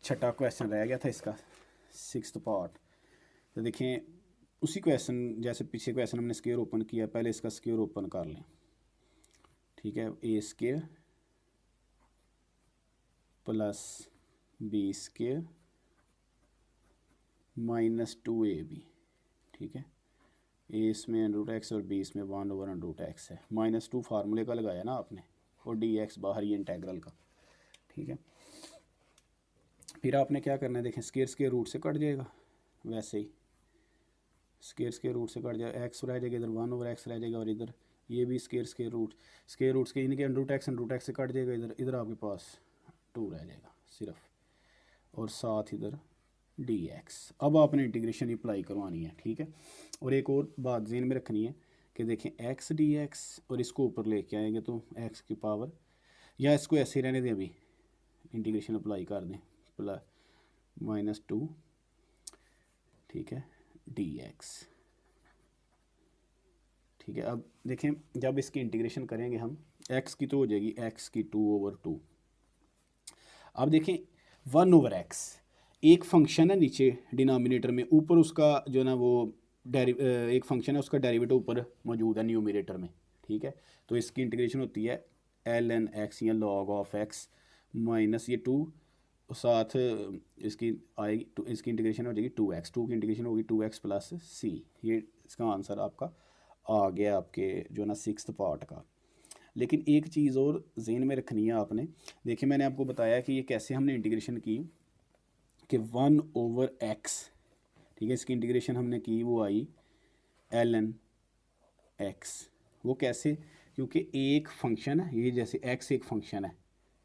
छठा क्वेश्चन रह गया था इसका 6th पार्ट। तो देखें उसी क्वेश्चन जैसे पीछे क्वेश्चन हमने स्क्वायर ओपन किया, पहले इसका स्क्वायर ओपन कर लें। ठीक है, a² plus b² minus 2ab। ठीक है, a इसमें √x और b इसमें 1/√x है, -2 फार्मूले का लगाया ना आपने, और dx बाहर ही इंटेग्रल का। ठीक है, फिर आपने क्या करना है, देखें स्क्वायर रूट से कट जाएगा, वैसे ही स्क्वायर रूट से कट जाएगा, x रह जाएगा इधर 1/x रह जाएगा, और इधर ये भी स्क्वायर रूट के यानी कि √x से कट जाएगा, इधर आपके पास 2 रह जाएगा सिर्फ, और साथ इधर dx। अब आपने इंटीग्रेशन अप्लाई करवानी है। ठीक है, और एक और बात ज़हन में रखनी है कि देखें x dx और इसको ऊपर लेके आएंगे तो x की पावर, या इसको ऐसे रहने दें, अभी इंटीग्रेशन अप्लाई कर दें प्लस -2। ठीक है, dx। ठीक है, अब देखें जब इसकी इंटीग्रेशन करेंगे हम, x की तो हो जाएगी x की 2/2। अब देखें 1/x एक फंक्शन है नीचे डिनोमिनेटर में, ऊपर उसका जो ना वो एक फंक्शन है उसका डेरिवेटिव ऊपर मौजूद है न्यूमरेटर में। ठीक है, तो इसकी इंटीग्रेशन होती है ln x या log ऑफ x माइनस ये 2, साथ इसकी आएगी इसकी इंटीग्रेशन हो जाएगी 2x, 2 की इंटीग्रेशन होगी 2x प्लस c। ये इसका आंसर आपका आ गया आपके जो ना 6th पार्ट का। लेकिन एक चीज़ और ज़हन में रखनी है आपने, देखिए मैंने आपको बताया कि ये कैसे हमने इंटीग्रेशन की कि 1/x। ठीक है, इसकी इंटीग्रेशन हमने की, वो आई ln x। वो कैसे, क्योंकि एक फंक्शन है ये, जैसे x एक फंक्शन है।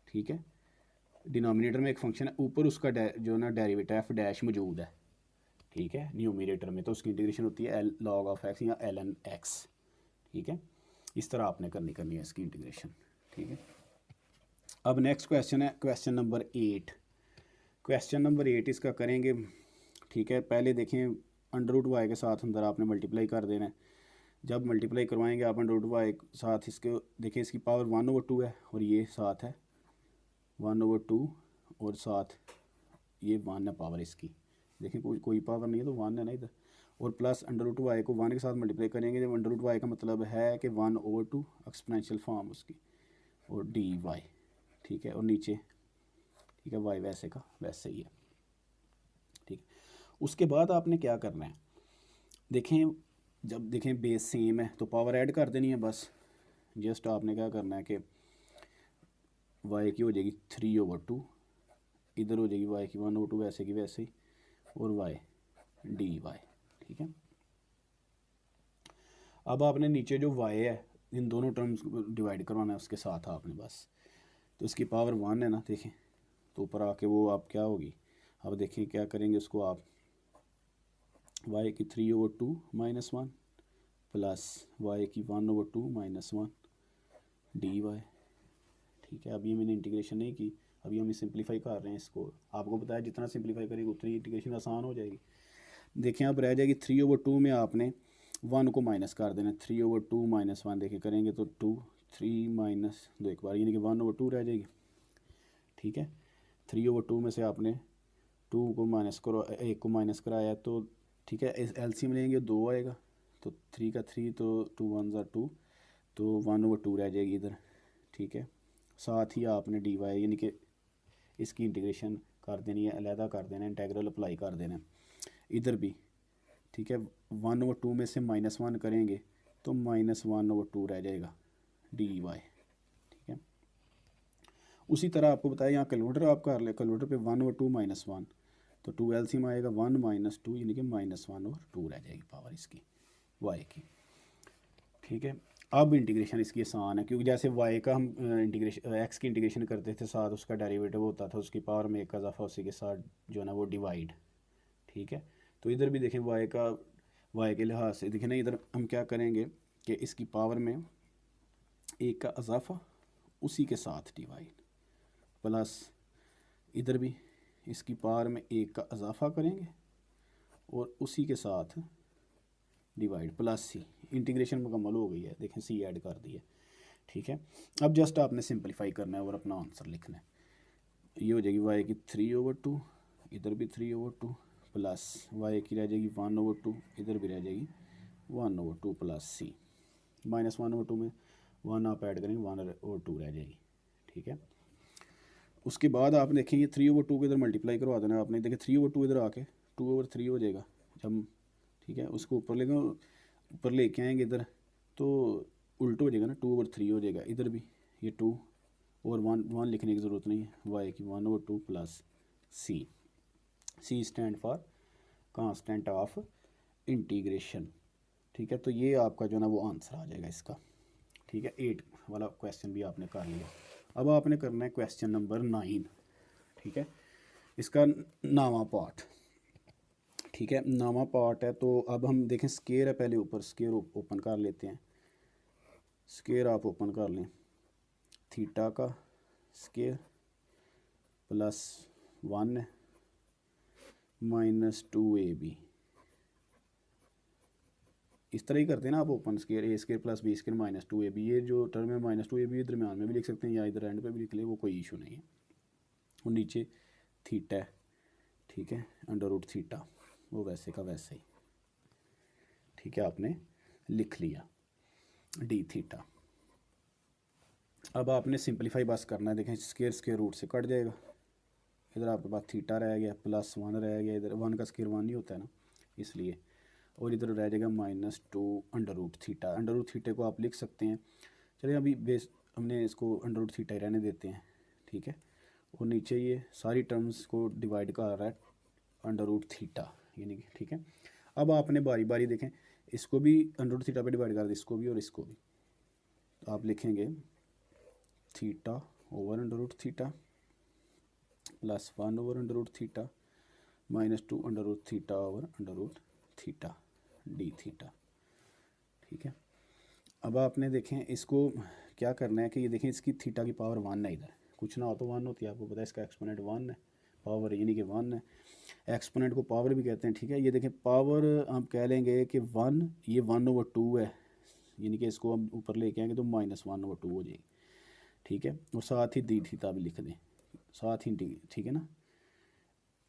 ठीक है, डिनोमिनेटर में एक फंक्शन है, ऊपर उसका जो ना डेरिवेटिव f डैश मौजूद है। ठीक है, न्यूमरेटर में, तो उसकी इंटीग्रेशन होती है log ऑफ x या ln x। ठीक है, इस तरह आपने करनी है इसकी इंटीग्रेशन। ठीक है, अब नेक्स्ट क्वेश्चन है क्वेश्चन नंबर 8। क्वेश्चन नंबर 8 इसका करेंगे। ठीक है, पहले देखें √y के साथ अंदर आपने मल्टीप्लाई कर देना है। जब मल्टीप्लाई करवाएंगे आप √y के साथ, इसके देखें इसकी पावर 1/2 है, और ये साथ है 1/2, और साथ ये 1 है पावर इसकी। देखें कोई पावर नहीं है तो 1 है ना इधर, और प्लस √y को 1 के साथ मल्टीप्लाई करेंगे, जब √y का मतलब है कि 1/2 एक्सपोनेंशियल फॉर्म उसकी, और dy। ठीक है, और नीचे ठीक है y वैसे का वैसे ही है। ठीक, उसके बाद आपने क्या करना है, देखें जब देखें बेस सेम है तो पावर ऐड कर देनी है बस। जस्ट आपने क्या करना है कि y की हो जाएगी 3/2, इधर हो जाएगी y की 1/2 वैसे की वैसे ही, और y dy। ठीक है, अब आपने नीचे जो y है इन दोनों टर्म्स को डिवाइड करवाना है उसके साथ आपने बस। तो इसकी पावर 1 है ना, देखें तो ऊपर आके वो आप क्या होगी, अब देखिए क्या करेंगे उसको आप, y की 3/2 -1 प्लस y की 1/2 -1 dy। ठीक है, अभी मैंने इंटीग्रेशन नहीं की, अभी हम सिंप्लीफाई कर रहे हैं इसको। आपको बताया जितना सिंप्लीफाई करेंगे उतनी इंटीग्रेशन आसान हो जाएगी। देखें अब रह जाएगी 3/2 में आपने 1 को माइनस कर देना, 3/2 -1 देखिए करेंगे तो 2 3 माइनस 2 एक बार, यानी कि 1/2 रह जाएगी। ठीक है, 3/2 में से आपने 2 को माइनस करो, 1 को माइनस कराया तो ठीक है, इस एलसीएम लेंगे 2 आएगा, तो 3 का 3 तो 2 1 ज़ा 2, तो 1/2 रह जाएगी इधर। ठीक है, साथ ही आपने dy यानी कि इसकी इंटीग्रेशन कर देनी है, अलहदा कर देना है, इंटेग्रल अप्लाई कर देना है इधर भी। ठीक है, 1/2 में से -1 करेंगे तो -1/2 रह जाएगा dy। ठीक है, उसी तरह आपको बताया यहाँ कैलकुलेटर आप कर ले, कैलकुलेटर पे 1/2 -1 तो 2 एलसीएम आएगा 1 माइनस 2 यानी कि -1/2 रह जाएगी पावर इसकी y की। ठीक है, अब इंटीग्रेशन इसकी आसान है क्योंकि जैसे y का हम इंटीग्रेशन x की इंटीग्रेशन करते थे साथ उसका डेरिवेटिव होता था, उसकी पावर में एक का इजाफा उसी के साथ जो है ना वो डिवाइड। ठीक है, तो इधर भी देखें y के लिहाज से देखें ना, इधर हम क्या करेंगे कि इसकी पावर में एक का इजाफा उसी के साथ डिवाइड, प्लस इधर भी इसकी पावर में एक का इजाफा करेंगे और उसी के साथ डिवाइड, प्लस सी। इंटीग्रेशन मुकम्मल हो गई है, देखें सी ऐड कर दी है। ठीक है, अब जस्ट आपने सिंपलीफाई करना है और अपना आंसर लिखना है। ये हो जाएगी y की 3/2, इधर भी 3/2 प्लस y की रह जाएगी 1/2, इधर भी रह जाएगी 1/2 प्लस सी। -1/2 में 1 आप ऐड करेंगे 1/2 रह जाएगी। ठीक है, उसके बाद आप देखें ये 3/2 को इधर मल्टीप्लाई करवा देना आपने। देखिए 3/2 इधर आके 2/3 हो जाएगा जब, ठीक है, उसको ऊपर लेके आएंगे इधर तो उल्टा हो जाएगा ना, 2/3 हो जाएगा। इधर भी ये 2 और 1 लिखने की ज़रूरत नहीं है, y की 1/2 plus C stand for constant of integration. ठीक है, तो ये आपका जो ना वो आंसर आ जाएगा इसका। ठीक है, 8 वाला क्वेश्चन भी आपने कर लिया। अब आपने करना है क्वेश्चन नंबर 9। ठीक है, इसका नामा पार्ट। ठीक है, नामा पार्ट है तो अब हम देखें स्केयर है, पहले ऊपर स्केयर ओपन कर लेते हैं। स्केयर आप ओपन कर लें, थीटा का स्केयर प्लस 1 माइनस 2ab, इस तरह ही करते हैं ना आप open square, a square plus b square minus 2ab। ये जो टर्म है -2ab दरम्यान में भी लिख सकते हैं या इधर एंड पे भी लिख ले, वो कोई इशू नहीं है। और नीचे थीटा है, ठीक है, √θ, वो वैसे का वैसे ही। ठीक है, आपने लिख लिया dθ। अब आपने सिंपलीफाई बस करना है। देखें स्केयर रूट से कट जाएगा, इधर आपके पास थीटा रह गया, प्लस 1 रह गया, इधर 1 का स्केयर 1 ही होता है ना इसलिए, और इधर रह जाएगा -2 √θ को आप लिख सकते हैं। चलिए अभी बेस हमने इसको √θ ही रहने देते हैं। ठीक है, और नीचे ये सारी टर्म्स को डिवाइड कर रहा है √θ यानी कि। ठीक है, अब आपने बारी बारी देखें, इसको भी √θ पे डिवाइड कर दिया, इसको भी और इसको भी। तो आप लिखेंगे theta over √θ plus 1 over √θ minus 2 √θ over √θ dθ। ठीक है, अब आपने देखें इसको क्या करना है कि ये देखें इसकी थीटा की पावर 1 है, इधर कुछ ना हो तो 1 होती है, आपको पता है इसका एक्सपोनेंट 1 है, पावर यानी कि 1 है, एक्सपोनेंट को पावर भी कहते हैं। ठीक है, ये देखें पावर हम कह लेंगे कि 1, ये 1/2 है, यानी कि इसको हम ऊपर लेके आएंगे तो -1/2 हो जाएगी। ठीक है, और साथ ही dθ भी लिख दें साथ ही, ठीक है ना,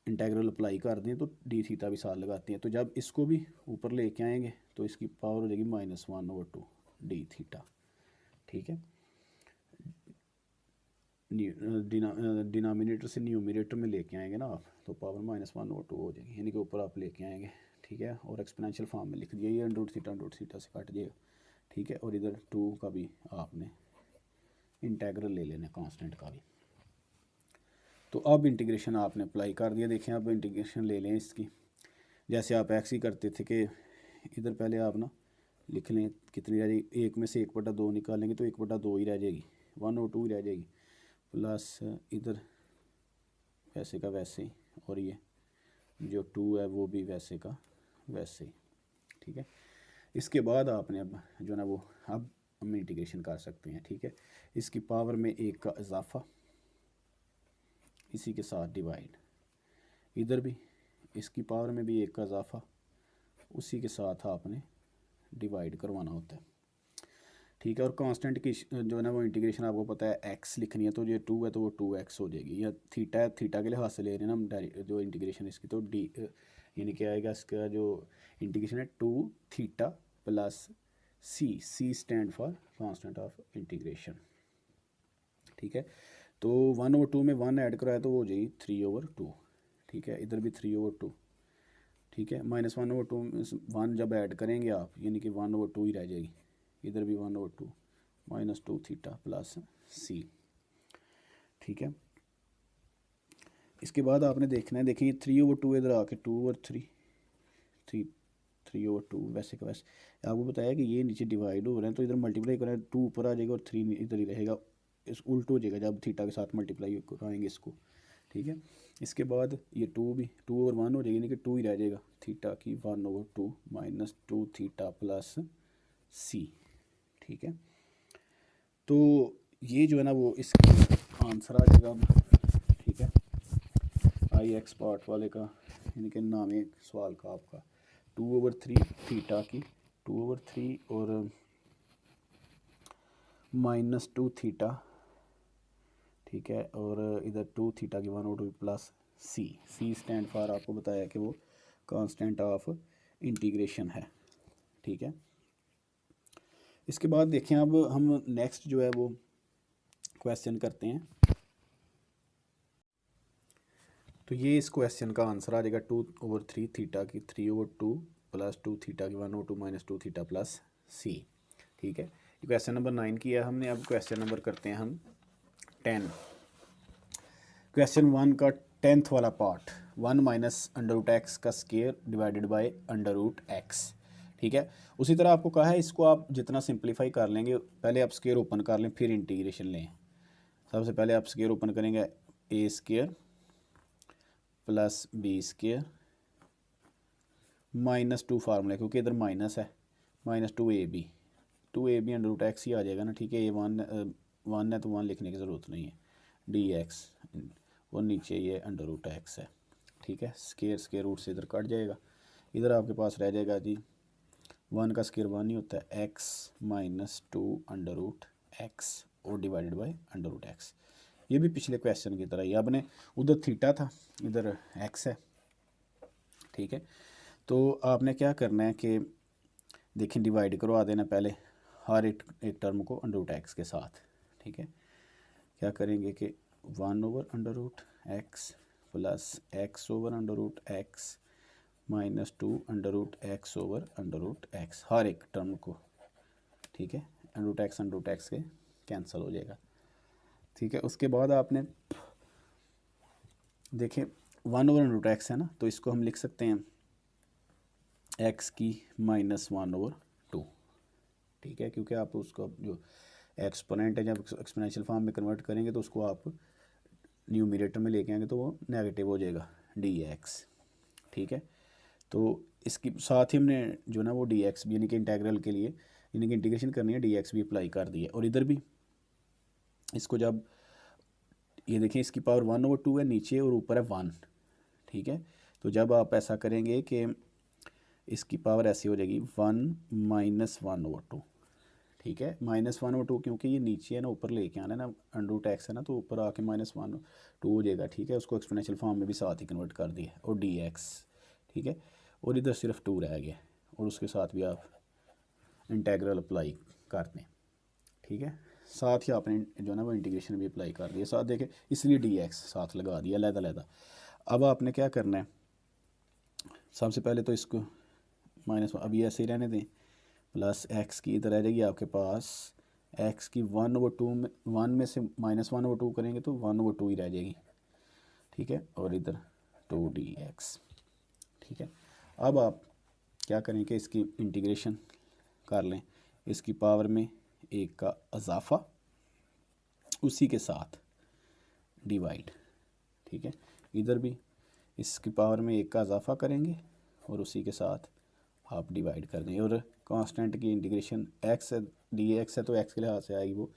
इंटेग्रल अप्लाई कर दें तो dθ भी साथ लगाते हैं। तो जब इसको भी ऊपर लेके आएंगे तो इसकी पावर हो जाएगी -1/2 dθ। ठीक है, डिनोमिनेटर से न्यूमरेटर में लेके आएंगे ना आप तो पावर -1/2 हो जाएगी, यानी कि ऊपर आप लेके आएंगे। ठीक है, और एक्सपोनेंशियल फॉर्म में लिख दिया, ये √θ से काट दिएगा। ठीक है, और इधर 2 का भी आपने इंटेग्रल ले लेना कांस्टेंट का भी। तो अब इंटीग्रेशन आपने अप्लाई कर दिया। देखें अब इंटीग्रेशन ले लें इसकी, जैसे आप एक्स ही करते थे कि इधर पहले आप ना लिख लें कितनी रह जाएगी, 1 में से 1/2 निकालेंगे तो 1/2 ही रह जाएगी, 1/2 ही रह जाएगी, प्लस इधर वैसे का वैसे ही, और ये जो 2 है वो भी वैसे का वैसे ही। ठीक है, इसके बाद आपने अब जो ना वो अब हम इंटीग्रेशन कर सकते हैं। ठीक है, इसकी पावर में 1 का इजाफा, इसी के साथ डिवाइड, इधर भी इसकी पावर में भी 1 का इजाफा, उसी के साथ आपने डिवाइड करवाना होता है। ठीक है, और कांस्टेंट की जो है ना वो इंटीग्रेशन आपको पता है x लिखनी है, तो ये 2 है तो वो 2x हो जाएगी, या थीटा है, थीटा के लिहाज से ले रहे हैं ना हम डायरेक्ट जो इंटीग्रेशन इसकी, तो डी यानी क्या आएगा इसका जो इंटीग्रेशन है 2θ plus C stand for constant of integration. ठीक है, तो 1/2 में 1 ऐड कराया तो वो हो जाएगी 3/2। ठीक है, इधर भी 3/2। ठीक है, -1/2 में 1 जब ऐड करेंगे आप यानी कि 1/2 ही रह जाएगी, इधर भी 1/2 -2θ प्लस सी। ठीक है, इसके बाद आपने देखना है, देखिए 3/2 इधर आके 2/3, 3/2 वैसे का वैसे आपको बताया कि ये नीचे डिवाइड हो रहे हैं तो इधर मल्टीप्लाई करें 2 ऊपर आ जाएगा और 3 इधर ही रहेगा, इस उल्ट हो जाएगा जब थीटा के साथ मल्टीप्लाई कराएंगे इसको, ठीक है। इसके बाद ये 2 भी 2/1 हो जाएगी, यानी कि 2 ही रह जाएगा, थीटा की 1/2 माइनस 2 थीटा प्लस सी, ठीक है। तो ये जो है ना वो इसका आंसर आ जाएगा अब, ठीक है। आई एक्स पार्ट वाले का यानी कि नाम है सवाल का आपका 2/3 थीटा की 2/3 और -2 थीटा, ठीक है, और इधर 2 थीटा की 1/2 प्लस सी स्टैंड फॉर आपको बताया कि वो कांस्टेंट ऑफ इंटीग्रेशन है, ठीक है। इसके बाद देखें अब हम नेक्स्ट जो है वो क्वेश्चन करते हैं। तो ये इस क्वेश्चन का आंसर आ जाएगा 2/3 थीटा की 3/2 प्लस 2 थीटा की 1/2 माइनस 2 थीटा प्लस सी, ठीक है। ये क्वेश्चन नंबर 9 किया हमने। अब क्वेश्चन नंबर करते हैं हम 10। क्वेश्चन 1 का 10th वाला पार्ट 1 माइनस √x का स्क्वायर डिवाइडेड बाय √x, ठीक है। उसी तरह आपको कहा है इसको आप जितना सिंप्लीफाई कर लेंगे, पहले आप स्क्वायर ओपन कर लें फिर इंटीग्रेशन लें। सबसे पहले आप स्क्वायर ओपन करेंगे a square plus b square -2 formula, क्योंकि इधर माइनस है, -2ab √x ही आ जाएगा ना, ठीक है। ये 1 है तो 1 लिखने की ज़रूरत नहीं है, dx और नीचे ये √x है, ठीक है। स्क्वायर रूट से इधर कट जाएगा, इधर आपके पास रह जाएगा जी 1 का स्क्वायर 1 ही होता है, x -2 √x और डिवाइडेड बाय √x। ये भी पिछले क्वेश्चन की तरह ही, आपने उधर थीटा था इधर x है, ठीक है। तो आपने क्या करना है कि देखें डिवाइड करवा देना पहले हर एक टर्म को √x के साथ, ठीक है। क्या करेंगे कि 1/√x plus x/√x minus 2 √x/√x हर एक टर्म को, ठीक है। √x के कैंसिल हो जाएगा, ठीक है। उसके बाद आपने देखें 1/√x है ना, तो इसको हम लिख सकते हैं x की -1/2, ठीक है, क्योंकि आप उसको जो एक्सपोनेंट है जब एक्सपोनेंशियल फॉर्म में कन्वर्ट करेंगे तो उसको आप न्यूमरेटर में लेके आएंगे तो वो नेगेटिव हो जाएगा dx, ठीक है। तो इसकी साथ ही हमने जो ना वो dx भी यानी कि इंटेग्रल के लिए यानी कि इंटीग्रेशन करनी है, dx भी अप्लाई कर दी है। और इधर भी इसको जब ये देखें इसकी पावर 1/2 है नीचे और ऊपर है 1, ठीक है। तो जब आप ऐसा करेंगे कि इसकी पावर ऐसी हो जाएगी 1 - 1/2, ठीक है। -1/2 क्योंकि ये नीचे है ना, ऊपर लेके आना है ना, √x है ना, तो ऊपर आके -1/2 हो जाएगा, ठीक है। उसको एक्सपोनेंशियल फॉर्म में भी साथ ही कन्वर्ट कर दिया और dx, ठीक है। और इधर सिर्फ 2 रह गया और उसके साथ भी आप इंटेग्रल अप्लाई कर दें, ठीक है। साथ ही आपने जो ना वो इंटीग्रेशन भी अप्लाई कर दिया साथ, देखें इसलिए dx साथ लगा दिया अलग-अलग। अब आपने क्या करना है, सबसे पहले तो इसको अभी ऐसे ही रहने दें, प्लस x की इधर रह जाएगी आपके पास x की 1/2 में 1 में से -1/2 करेंगे तो 1/2 ही रह जाएगी, ठीक है। और इधर 2dx, ठीक है। अब आप क्या करें कि इसकी इंटीग्रेशन कर लें, इसकी पावर में 1 का इजाफा उसी के साथ डिवाइड, ठीक है। इधर भी इसकी पावर में 1 का इजाफा करेंगे और उसी के साथ आप डिवाइड कर देंगे। और कांस्टेंट की इंटीग्रेशन x है dx है तो x के लिहाज से आएगी वो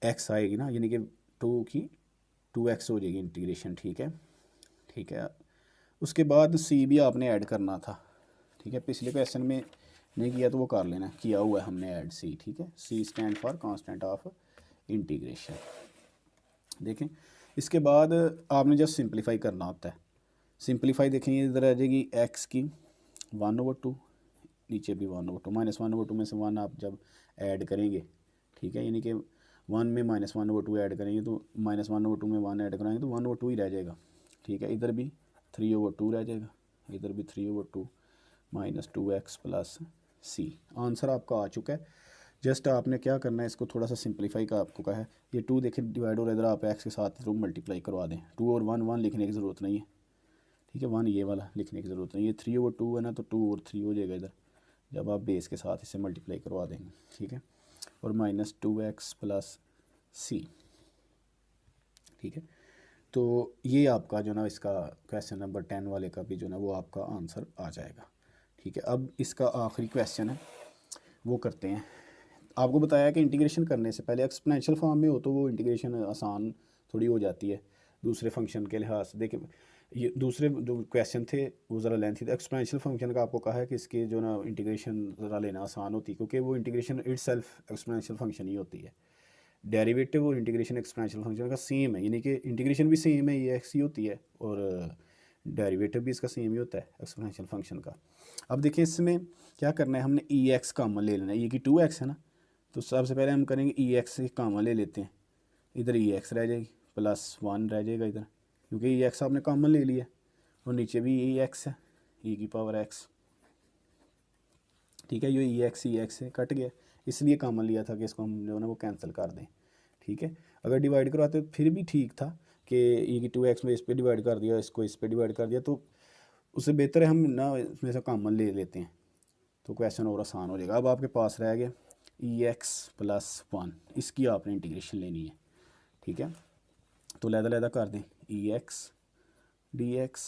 x आएगी ना, यानी कि 2 की 2x हो जाएगी इंटीग्रेशन, ठीक है, ठीक है। उसके बाद c भी आपने ऐड करना था, ठीक है। पिछले क्वेश्चन में नहीं किया तो वो कर लेना, किया हुआ है हमने ऐड c, ठीक है। c stand for constant of integration. देखें इसके बाद आपने जस्ट सिंप्लीफाई करना होता है। सिंप्लीफाई देखेंगे इधर आ जाएगी x की 1/2, नीचे भी 1/2 -1/2 में से 1 आप जब ऐड करेंगे, ठीक है, यानी कि 1 में -1/2 ऐड करेंगे तो -1/2 में 1 ऐड कराएंगे तो 1/2 ही रह जाएगा, ठीक है। इधर भी 3/2 रह जाएगा, इधर भी 3/2 -2x प्लस c। आंसर आपका आ चुका है जस्ट आपने क्या करना है, इसको थोड़ा सा सिंपलीफाई का आपको कहा है। ये 2 देखें डिवाइड और इधर आप एक्स के साथ थ्रू मल्टीप्लाई करवा दें। 2 और 1 1 लिखने की ज़रूरत नहीं है, ठीक है। 1 ये वाला लिखने की ज़रूरत नहीं है। 3 और 2 है ना, तो 2 और 3 हो जाएगा इधर जब आप बेस के साथ इसे मल्टीप्लाई करवा देंगे, ठीक है। और -2x प्लस सी, ठीक है। तो ये आपका जो ना इसका क्वेश्चन नंबर 10 वाले का भी जो ना वो आपका आंसर आ जाएगा, ठीक है। अब इसका आखिरी क्वेश्चन है वो करते हैं। आपको बताया कि इंटीग्रेशन करने से पहले एक्सपोनेंशियल फॉर्म में हो तो वो इंटीग्रेशन आसान थोड़ी हो जाती है दूसरे फंक्शन के लिहाज से। देखिए ये दूसरे जो क्वेश्चन थे वो ज़रा लेंथी थे। एक्सपोनेंशियल फंक्शन का आपको कहा है कि इसके जो ना इंटीग्रेशन ज़रा लेना आसान होती है, क्योंकि वो इंटीग्रेशन इटसेल्फ एक्सपोनेंशियल फंक्शन ही होती है। डेरिवेटिव और इंटीग्रेशन एक्सपोनेंशियल फंक्शन का सेम है, यानी कि इंटीग्रेशन भी सेम है, ये एक्स ही होती है, और डेरिवेटिव भी इसका सेम ही होता है एक्सपोनेंशियल फंक्शन का। अब देखिए इसमें क्या करना है, हमने ई एक्स कॉमन ले लेना है। ये कि 2x है ना, तो सबसे पहले हम करेंगे ई एक्स से कॉमन ले लेते हैं। इधर ई एक्स रह जाएगी, +1 रह जाएगा इधर, क्योंकि ई एक्स आपने कॉमन ले लिया, और नीचे भी ई एक्स है, ई की पावर एक्स, ठीक है। ये ई एक्स से कट गया, इसलिए कॉमन लिया था कि इसको हम जो है ना वो कैंसिल कर दें, ठीक है। अगर डिवाइड करवाते तो फिर भी ठीक था कि ई की 2x में इस पर डिवाइड कर दिया, इसको इस पर डिवाइड कर दिया, तो उससे बेहतर है हम ना इसमें से कॉमन ले लेते हैं, तो क्वेश्चन और आसान हो जाएगा। अब आपके पास रह गया EX+1, इसकी आपने इंटीग्रेशन लेनी है, ठीक है। तो लहदा कर दें EX dx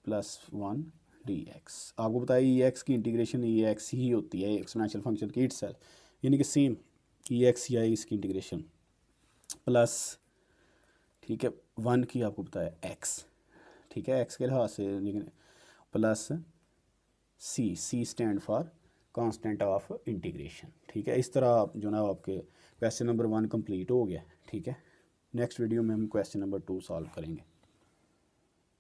+1 dx। आपको बताया EX की इंटीग्रेशन EX ही होती है एक्सपोनेंशियल फंक्शन की इटसेल्फ, यानी कि सेम EX ही आई इसकी इंटीग्रेशन प्लस, ठीक है, 1 की आपको बताया x, ठीक है, x के लिहाज से, लेकिन plus C stand for constant of integration, ठीक है। इस तरह आप जो ना आपके क्वेश्चन नंबर 1 कंप्लीट हो गया, ठीक है। नेक्स्ट वीडियो में हम क्वेश्चन नंबर 2 सॉल्व करेंगे।